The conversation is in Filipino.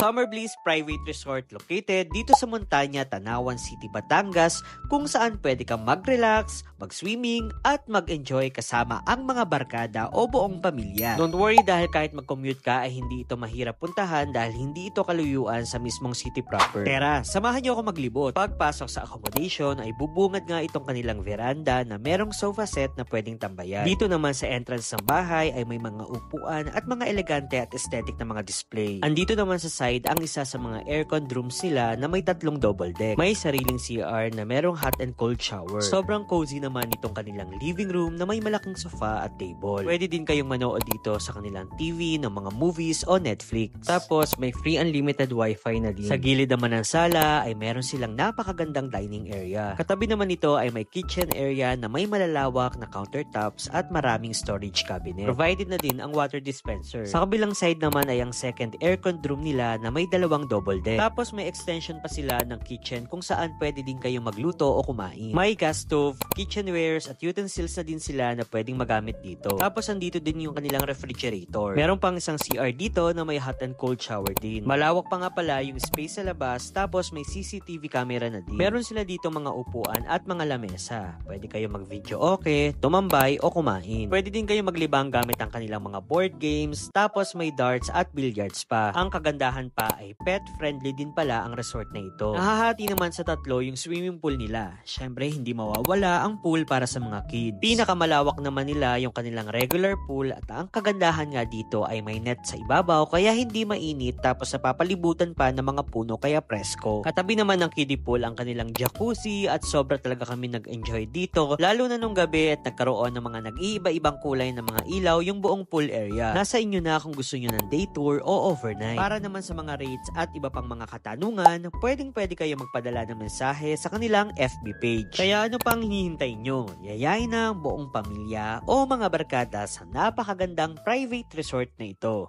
Summer Bliss Private Resort located dito sa Montanya, Tanawan City, Batangas, kung saan pwede kang mag-relax, mag-swimming, at mag-enjoy kasama ang mga barkada o buong pamilya. Don't worry dahil kahit mag-commute ka ay hindi ito mahirap puntahan dahil hindi ito kaluyuan sa mismong city proper. Tara, samahan niyo ako maglibot. Pagpasok sa accommodation ay bubungad nga itong kanilang veranda na merong sofa set na pwedeng tambayan. Dito naman sa entrance ng bahay ay may mga upuan at mga elegante at aesthetic na mga display. Andito naman sa side ang isa sa mga aircon rooms nila na may 3 double deck. May sariling CR na merong hot and cold shower. Sobrang cozy naman itong kanilang living room na may malaking sofa at table. Pwede din kayong manood dito sa kanilang TV ng mga movies o Netflix. Tapos may free unlimited wifi na din. Sa gilid naman ng sala ay meron silang napakagandang dining area. Katabi naman nito ay may kitchen area na may malalawak na countertops at maraming storage cabinet. Provided na din ang water dispenser. Sa kabilang side naman ay ang second aircon room nila na may 2 double deck. Tapos may extension pa sila ng kitchen kung saan pwede din kayong magluto o kumain. May gas stove, kitchenwares at utensils na din sila na pwedeng magamit dito. Tapos andito din yung kanilang refrigerator. Meron pang isang CR dito na may hot and cold shower din. Malawak pa nga pala yung space sa labas, tapos may CCTV camera na din. Meron sila dito mga upuan at mga lamesa. Pwede kayo mag-video okay, tumambay o kumain. Pwede din kayo maglibang gamit ang kanilang mga board games, tapos may darts at billiards pa. Ang kagandahan pa ay pet-friendly din pala ang resort na ito. Nahahati naman sa 3 yung swimming pool nila. Syempre, hindi mawawala ang pool para sa mga kids. Pinakamalawak naman nila yung kanilang regular pool at ang kagandahan nga dito ay may net sa ibabaw kaya hindi mainit tapos napapalibutan pa ng mga puno kaya presko. Katabi naman ng kiddie pool ang kanilang jacuzzi at sobra talaga kami nag-enjoy dito lalo na nung gabi at nagkaroon ng mga nag-iiba-ibang kulay ng mga ilaw yung buong pool area. Nasa inyo na kung gusto nyo ng day tour o overnight. Para naman sa mga rates at iba pang mga katanungan, pwede kayo magpadala ng mensahe sa kanilang FB page. Kaya ano pang hinihintay nyo? Yayain na ang buong pamilya o mga barkada sa napakagandang private resort na ito.